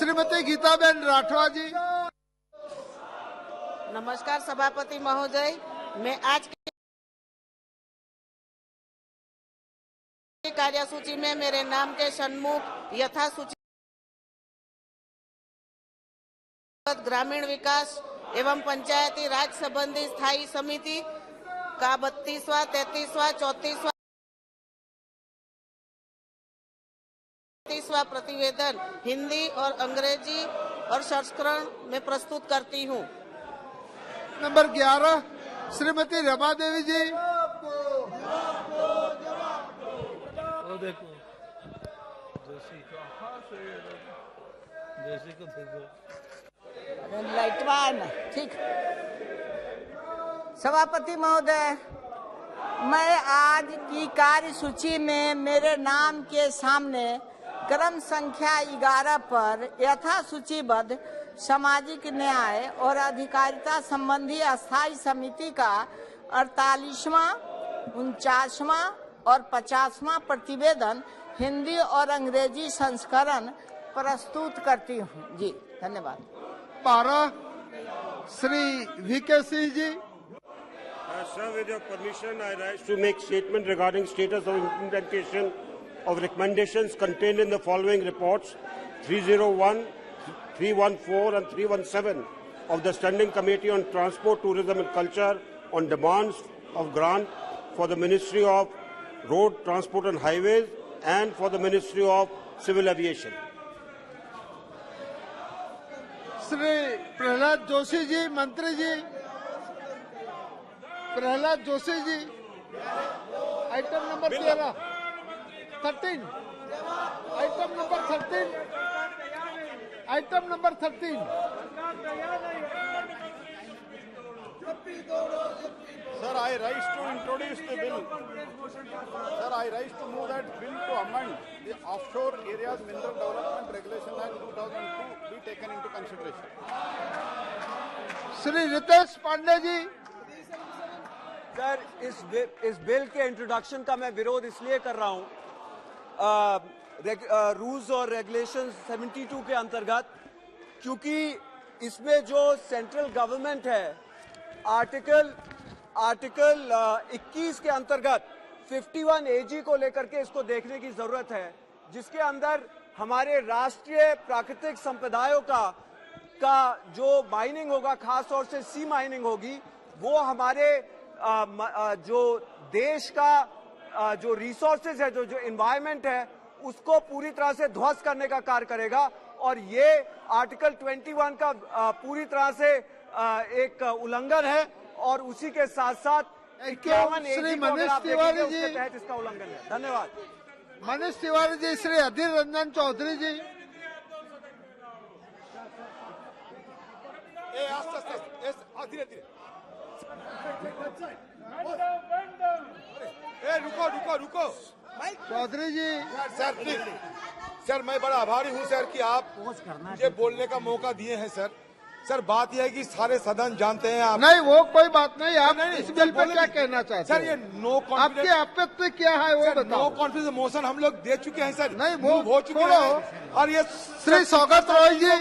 श्रीमती गीताबेन राठवा जी। नमस्कार सभापति महोदय, मैं आज की कार्यसूची में मेरे नाम के सन्मुख यथासूची ग्रामीण विकास एवं पंचायती राज संबंधी स्थायी समिति का 32वां, 33वां, 34वां, 30वां प्रतिवेदन हिंदी और अंग्रेजी और संस्करण में प्रस्तुत करती हूँ। नंबर 11 श्रीमती रमा देवी जी। देखो जोशी को देखो लाइटवान ठीक। सभापति महोदय, मैं आज की कार्यसूची में मेरे नाम के सामने क्रम संख्या 11 पर यथासूचीबद्ध सामाजिक न्याय और अधिकारिता संबंधी अस्थायी समिति का 48वां, 49वां और 50वां प्रतिवेदन हिंदी और अंग्रेजी संस्करण प्रस्तुत करती हूँ जी। धन्यवाद। 12 Shri VK Singh ji. Sir, with your permission, I rise to make statement regarding status of implementation of recommendations contained in the following reports: 301, 314 and 317 of the Standing Committee on Transport, Tourism and Culture on demands of grant for the Ministry of Road, Transport and Highways and for the Ministry of Civil Aviation. Shri Prahlad Joshi ji, मंत्री जी। Prahlad Joshi ji, item number 13, item number 13, item number 13। Sir, I rise to introduce the bill. Sir, I rise to move that bill to amend the Offshore Areas Mineral Development Regulation Act 2002 be taken into consideration. Shri Ritesh Pandey ji. Sir, इस bill के introduction का मैं विरोध इसलिए कर रहा हूं, rules और रेगुलेशन 72 के अंतर्गत, क्योंकि इसमें जो सेंट्रल गवर्नमेंट है आर्टिकल 21 के अंतर्गत 51 AG को लेकर के इसको देखने की जरूरत है, जिसके अंदर हमारे राष्ट्रीय प्राकृतिक संपदाओं का जो माइनिंग होगा, खास तौर से सी माइनिंग होगी, वो हमारे जो देश का जो रिसोर्सेज है, जो एनवायरनमेंट है, उसको पूरी तरह से ध्वस्त करने का कार्य करेगा। और ये आर्टिकल 21 का पूरी तरह से एक उल्लंघन है और उसी के साथ साथ 51 AG को अगर आप देखेंगे उसके तहत इसका उल्लंघन है। धन्यवाद। मनीष तिवारी जी। श्री अधीर रंजन चौधरी जी। रुको चौधरी जी। सर प्लीज, सर मैं बड़ा आभारी हूँ सर कि आप मुझे बोलने का मौका दिए हैं सर। सर बात यह है कि सारे सदन जानते हैं आप। नहीं, वो कोई बात नहीं। आप इस बिल पे क्या कहना चाहते हैं? सर ये नो कॉन्फिडेंस, आपकी आपत्ति क्या है वो बताओ। नो कॉन्फिडेंस मोशन हम लोग दे चुके हैं सर। नहीं, वो हो चुके हैं। और ये श्री स्वागत रॉय जी।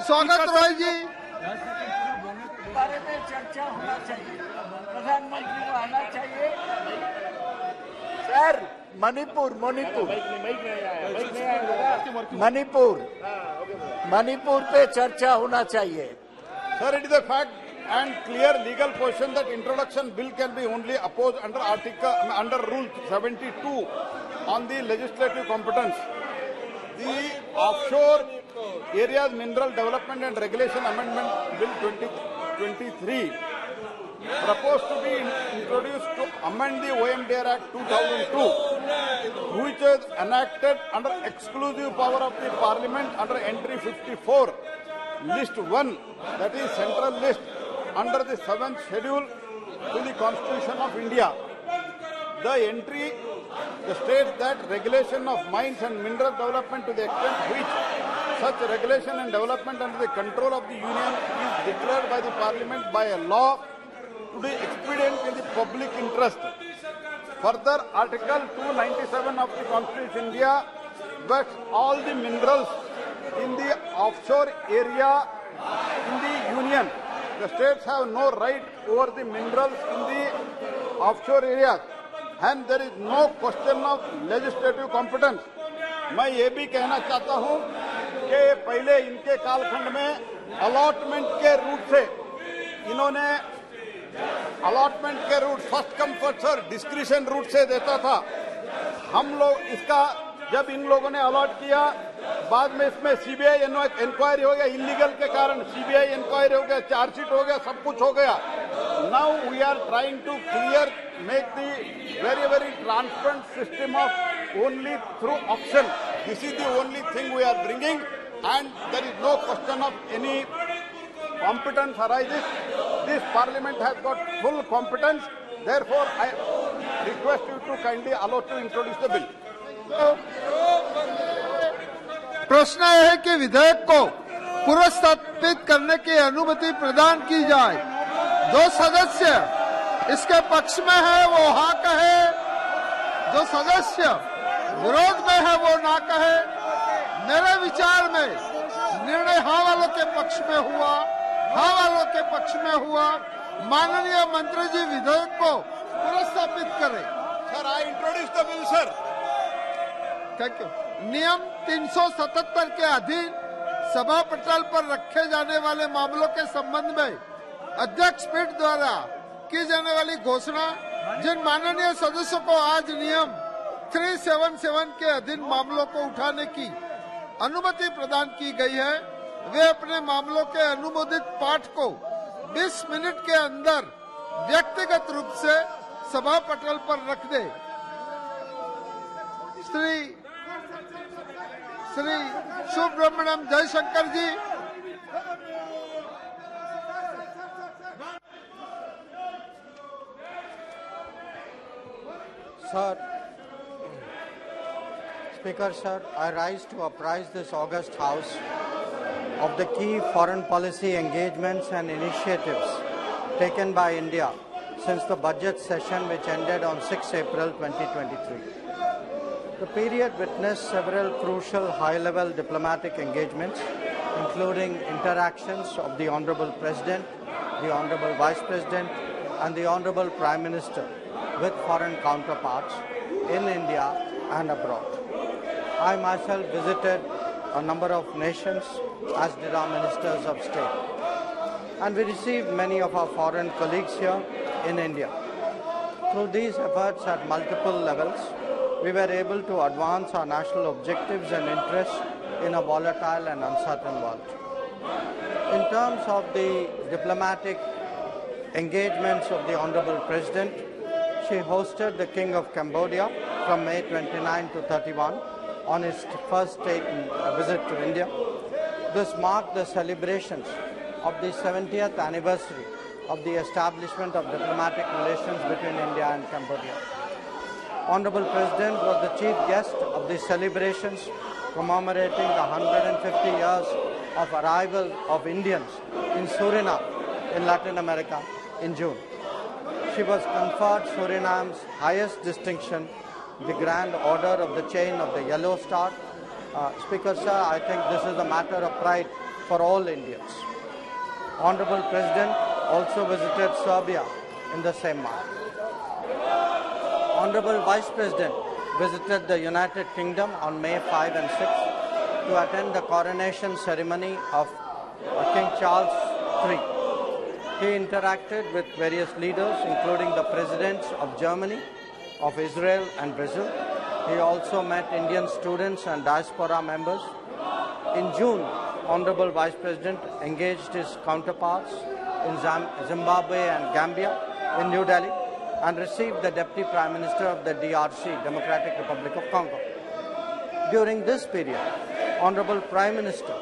स्वागत रॉय जी। बारे में चर्चा होना चाहिए, प्रधानमंत्री को आना चाहिए। सर, मणिपुर पे चर्चा होना चाहिए। Sir, it is a fact and clear legal position that introduction bill can be only opposed under Rule 72 on the legislative competence. The Offshore Areas Mineral Development and Regulation Amendment Bill 2023 proposed to be introduced to amend the OMDR Act 2002, which was enacted under exclusive power of the Parliament under entry 54, list 1, that is central list, under the 7th schedule to the Constitution of India. The entry states that regulation of mines and mineral development, to the extent which such regulation and development under the control of the Union is declared by the Parliament by a law to be expedient in the public interest. Further, Article 297 of the Constitution of India vests all the minerals in the offshore area in the union. The states have no right over the minerals in the offshore areas, and there is no question of legislative competence. मैं ये भी कहना चाहता हूं कि पहले इनके कालखंड में अलॉटमेंट के रूट से इन्होंने अलॉटमेंट के route first come first serve discretion route से देता था। हम लोग इसका जब इन लोगों ने अलॉट किया, बाद में इसमें सीबीआई इंक्वायरी हो गया, इलीगल के कारण सीबीआई इंक्वायरी हो गया, चार्जशीट हो गया, सब कुछ हो गया। Now we are trying to clear make the very very transparent system of only through auction. This is the only thing we are bringing, and there is no question of any competence arises. This parliament has got full competence. Therefore, I request you to kindly allow to introduce the bill. प्रश्न है कि विधेयक को पुरस्कृत करने की अनुमति प्रदान की जाए। जो सदस्य इसके पक्ष में है वो हाँ कहे, जो सदस्य विरोध में है वो ना कहे। मेरे विचार में निर्णय हाँ वालों के पक्ष में हुआ, हाँ वालों के पक्ष में हुआ। माननीय मंत्री जी विधेयक को पुरस्कृत करें। Sir, I introduce the bill, sir. Thank you. नियम 377 के अधीन सभा पटल पर रखे जाने वाले मामलों के संबंध में अध्यक्ष पीठ द्वारा की जाने वाली घोषणा, जिन माननीय सदस्यों को आज नियम 377 के अधीन मामलों को उठाने की अनुमति प्रदान की गई है, वे अपने मामलों के अनुमोदित पाठ को 20 मिनट के अंदर व्यक्तिगत रूप से सभा पटल पर रख दे। श्री सुब्रमण्यम जयशंकर जी। Sir, Speaker, sir, I rise to apprise this august House of the key foreign policy engagements and initiatives taken by India since the budget session which ended on 6 April 2023. The period witnessed several crucial high-level diplomatic engagements, including interactions of the Honorable President, the Honorable Vice President, and the Honorable Prime Minister with foreign counterparts in India and abroad. I myself visited a number of nations, as did our ministers of state. And we received many of our foreign colleagues here in India. Through these efforts at multiple levels, we were able to advance our national objectives and interests in a volatile and uncertain world. In terms of the diplomatic engagements of the Honorable President, she hosted the King of Cambodia from May 29 to 31 on his first state visit to India. This marked the celebrations of the 70th anniversary of the establishment of diplomatic relations between India and Cambodia. Honorable President was the chief guest of the celebrations commemorating the 150 years of arrival of Indians in Suriname in Latin America in June. She was conferred Suriname's highest distinction, the Grand Order of the Chain of the Yellow Star. Speaker, sir, I think this is a matter of pride for all Indians. Honorable President also visited Serbia in the same month. Honorable Vice President visited the United Kingdom on May 5 and 6 to attend the coronation ceremony of King Charles III. He interacted with various leaders, including the presidents of Germany, of Israel and Brazil. He also met Indian students and diaspora members. In June, Honorable Vice President engaged his counterparts in Zimbabwe and Gambia in New Delhi and received the Deputy Prime Minister of the DRC, Democratic Republic of Congo. During this period, Honorable Prime Minister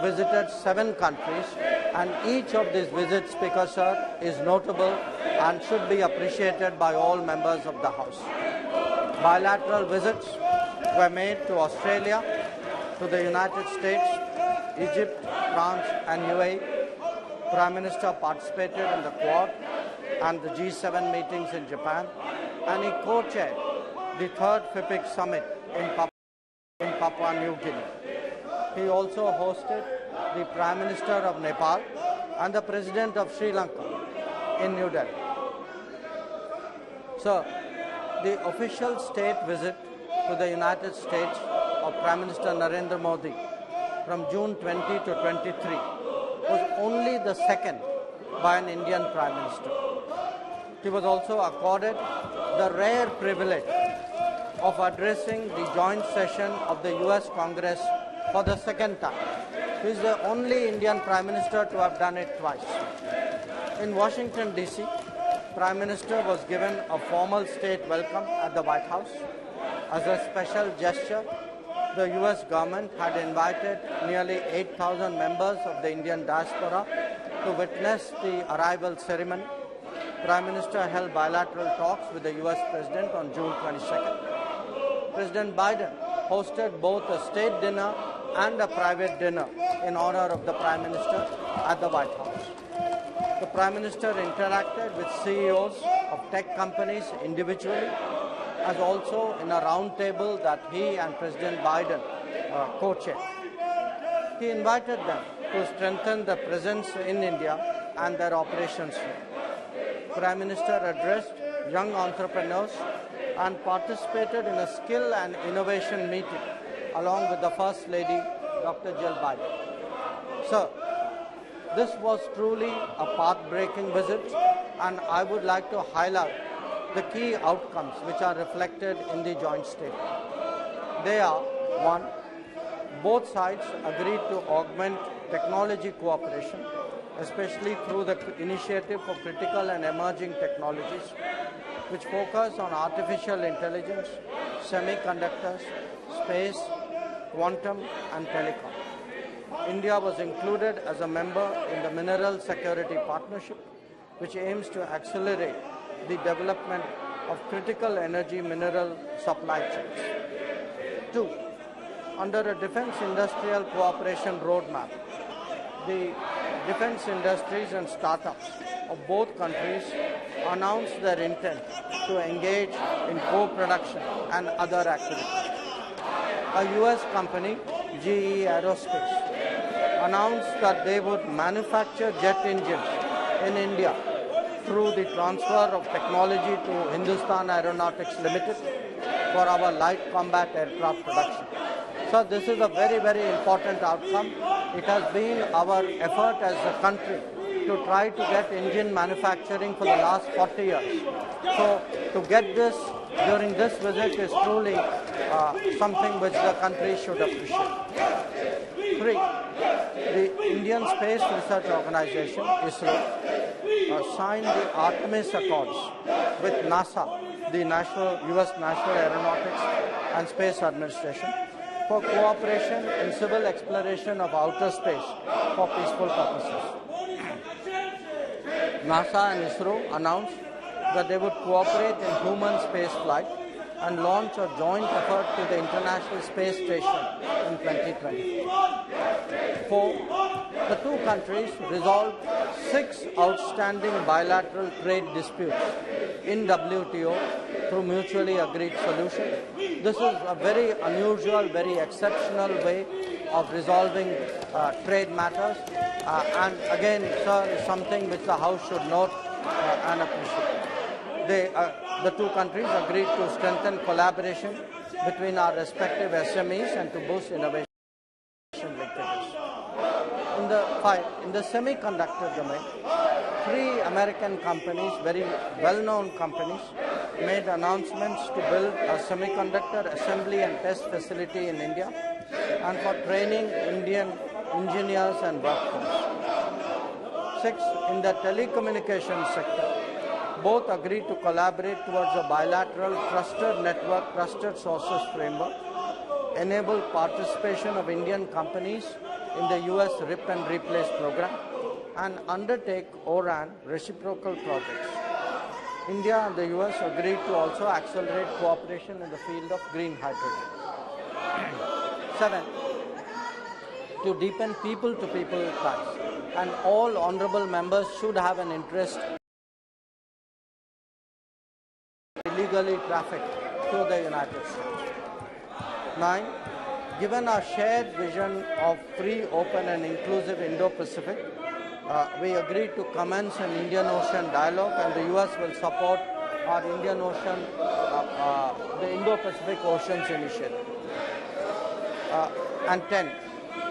visited 7 countries, and each of these visits, Speaker, sir, is notable and should be appreciated by all members of the House. Bilateral visits were made to Australia, to the United States, Egypt, France and UAE. Prime Minister participated in the Quad and the G7 meetings in Japan, and he co-chaired the 3rd FIPIC summit in Papua New Guinea. He also hosted the Prime Minister of Nepal and the President of Sri Lanka in New Delhi. So, the official state visit to the United States of Prime Minister Narendra Modi from June 20 to 23 was only the second by an Indian Prime Minister. He was also accorded the rare privilege of addressing the joint session of the US Congress for the second time. He is the only Indian Prime Minister to have done it twice. In Washington, D.C., Prime Minister was given a formal state welcome at the White House. As a special gesture, the US government had invited nearly 8,000 members of the Indian diaspora to witness the arrival ceremony. Prime Minister held bilateral talks with the US President on June 22nd. President Biden hosted both a state dinner and a private dinner in honor of the Prime Minister at the White House. The Prime Minister interacted with CEOs of tech companies individually, as also in a roundtable that he and President Biden co-chaired. He invited them to strengthen their presence in India and their operations here. Prime Minister addressed young entrepreneurs and participated in a skill and innovation meeting along with the First Lady, Dr. Jill Biden. So, this was truly a path-breaking visit, and I would like to highlight the key outcomes which are reflected in the joint statement. They are: 1. Both sides agreed to augment technology cooperation, especially through the initiative for critical and emerging technologies, which focus on artificial intelligence, semiconductors, space, quantum, and telecom. India was included as a member in the Mineral Security Partnership, which aims to accelerate the development of critical energy mineral supply chains. 2. Under a Defence Industrial Cooperation Roadmap, the defence industries and startups of both countries announced their intent to engage in co-production and other activities. A US company, GE Aerospace, announced that they would manufacture jet engines in India through the transfer of technology to Hindustan Aeronautics Limited for our light combat aircraft production. So this is a very, very important outcome. It has been our effort as a country to try to get engine manufacturing for the last 40 years. So to get this during this visit is truly something which the country should appreciate. 3. The Indian Space Research Organization, ISRO, signed the Artemis Accords with NASA, the US National Aeronautics and Space Administration, for cooperation in civil exploration of outer space for peaceful purposes. NASA and ISRO announced that they would cooperate in human space flight and launch a joint effort to the International Space Station in 2020. 4. The two countries resolved 6 outstanding bilateral trade disputes in WTO through mutually agreed solutions. This is a very unusual, very exceptional way of resolving trade matters, and again, sir, is something which the House should note and appreciate. The two countries agreed to strengthen collaboration between our respective SMEs and to boost innovation linkages. In the semiconductor domain, 3 American companies, very well-known companies, made announcements to build a semiconductor assembly and test facility in India and for training Indian engineers and workforce. 6. In the telecommunications sector, both agreed to collaborate towards a bilateral trusted network, trusted sources framework, enable participation of Indian companies in the US RIP and Replace program, and undertake ORAN reciprocal projects. India and the US agreed to also accelerate cooperation in the field of green hydrogen. 7. To deepen people-to-people ties, and all honorable members should have an interest illegally trafficked to the United States. 9. given our shared vision of free, open and inclusive Indo-Pacific, we agreed to commence an Indian Ocean dialogue, and the US will support our Indian Ocean, the Indo-Pacific Oceans Initiative. And 10,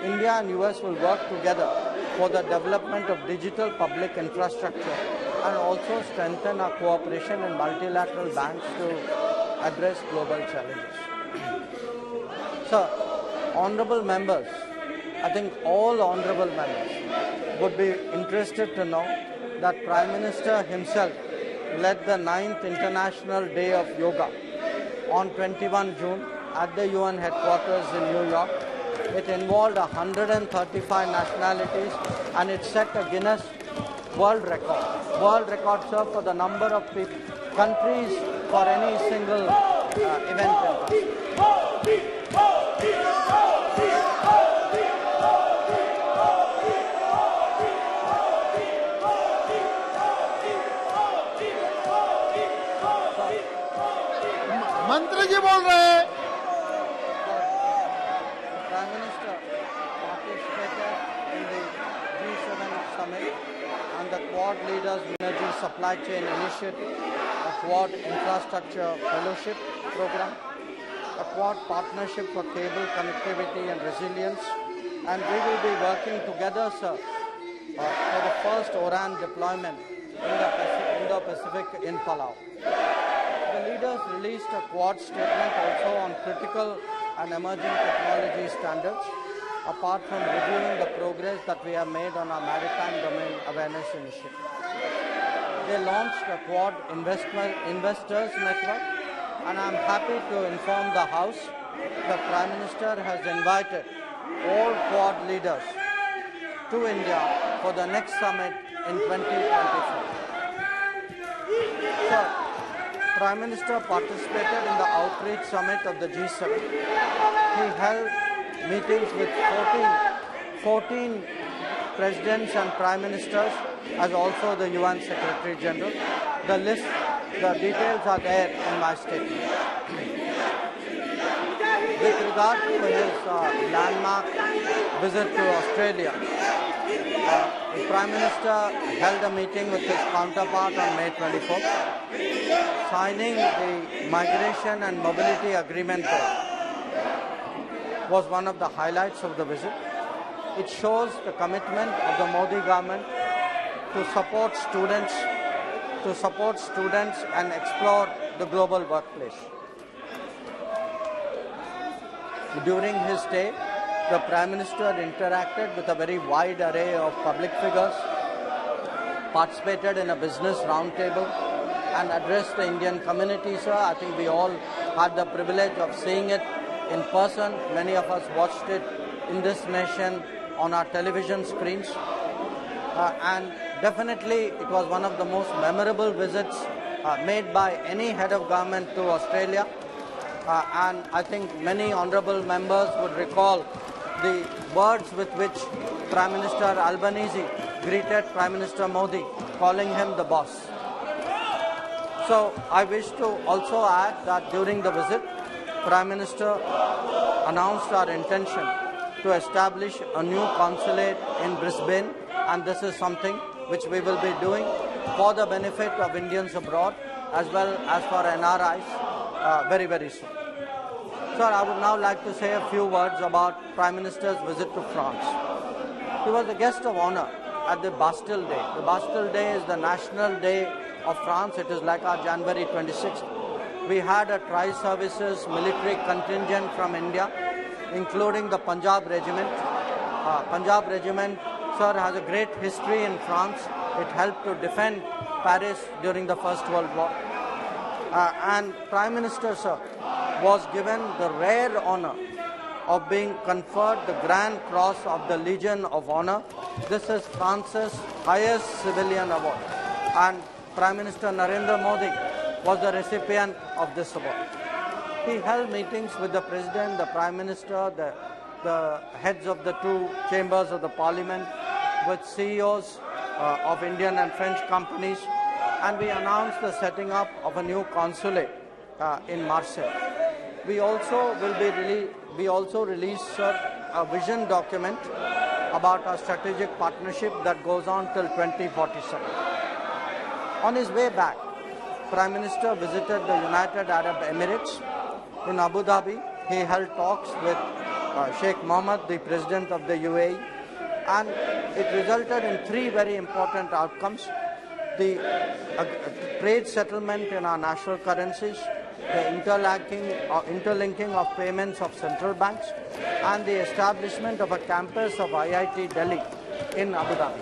India and US will work together for the development of digital public infrastructure and also strengthen our cooperation in multilateral banks to address global challenges. So, honorable members, I think all honorable members would be interested to know that Prime Minister himself led the 9th International Day of Yoga on 21 June at the UN headquarters in New York. It involved 135 nationalities and it set a Guinness World Record. World record, sir, for the number of countries for any single event. मंत्री जी बोल रहे हैं। Prime Minister participated in the G7 summit and the Quad Leaders Energy Supply Chain Initiative, a Quad Infrastructure Fellowship Program, a Quad Partnership for Cable Connectivity and Resilience, and we will be working together, sir, for the first ORAN deployment in the Indo-Pacific in Palau. The leaders released a Quad statement also on critical and emerging technology standards, apart from reviewing the progress that we have made on our Maritime Domain Awareness Initiative. They launched a Quad Investors Network, and I am happy to inform the House that Prime Minister has invited all Quad leaders to India for the next summit in 2024. Sir, Prime Minister participated in the outreach summit of the G7. He held meetings with 14 presidents and prime ministers, as also the UN Secretary General. The details are there in my statement. With regard to his landmark visit to Australia, the Prime Minister held a meeting with his counterpart on May 24th, signing the Migration and Mobility Agreement was one of the highlights of the visit. It shows the commitment of the Modi government to support students and explore the global workplace. During his stay, the Prime Minister interacted with a very wide array of public figures, participated in a business roundtable, and addressed the Indian community, sir. I think we all had the privilege of seeing it in person. Many of us watched it in this nation on our television screens. And definitely it was one of the most memorable visits made by any head of government to Australia. And I think many honourable members would recall the words with which Prime Minister Albanese greeted Prime Minister Modi, calling him the boss. So I wish to also add that during the visit, Prime Minister announced our intention to establish a new consulate in Brisbane, and this is something which we will be doing for the benefit of Indians abroad as well as for NRIs very, very soon. Sir, I would now like to say a few words about Prime Minister's visit to France. He was a guest of honor at the Bastille Day. The Bastille Day is the national day of France. It is like our January 26th. We had a tri-services military contingent from India, including the Punjab Regiment. Punjab Regiment, sir, has a great history in France. It helped to defend Paris during the First World War. And Prime Minister, sir, was given the rare honor of being conferred the Grand Cross of the Legion of Honor. This is France's highest civilian award. And Prime Minister Narendra Modi was the recipient of this award. He held meetings with the President, the Prime Minister, the heads of the two chambers of the Parliament, with CEOs of Indian and French companies, and we announced the setting up of a new consulate in Marseille. We also will be we also released, sir, a vision document about our strategic partnership that goes on till 2047. On his way back, Prime Minister visited the United Arab Emirates. In Abu Dhabi, he held talks with Sheikh Mohammed, the President of the UAE, and it resulted in three very important outcomes: the trade settlement in our national currencies, the interlinking of payments of central banks, and the establishment of a campus of IIT Delhi in Abu Dhabi.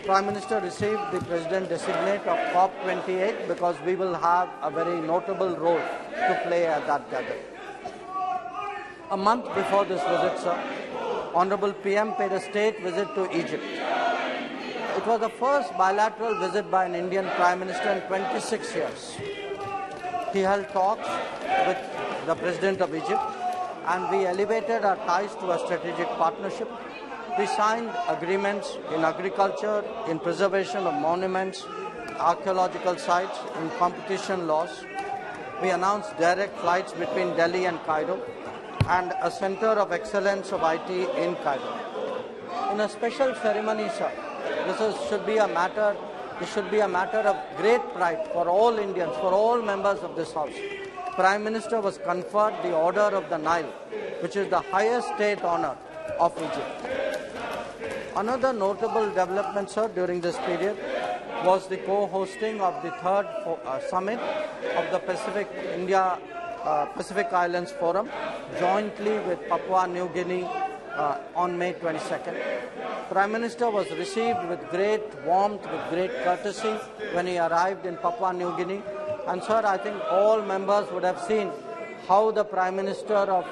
Prime Minister received the President-designate of COP28 because we will have a very notable role to play at that gathering. A month before this visit, sir, Honorable PM paid a state visit to Egypt. It was the first bilateral visit by an Indian Prime Minister in 26 years. He held talks with the President of Egypt, and we elevated our ties to a strategic partnership. We signed agreements in agriculture, in preservation of monuments, archaeological sites, in competition laws. We announced direct flights between Delhi and Cairo, and a center of excellence of IT in Cairo. In a special ceremony, sir, this should be a matter of great pride for all Indians, for all members of this House. Prime Minister was conferred the Order of the Nile, which is the highest state honor of Egypt. Another notable development, sir, during this period was the co-hosting of the third summit of the Pacific Islands Forum, jointly with Papua New Guinea on May 22nd. Prime Minister was received with great warmth, with great courtesy when he arrived in Papua New Guinea. And sir, I think all members would have seen how the Prime Minister of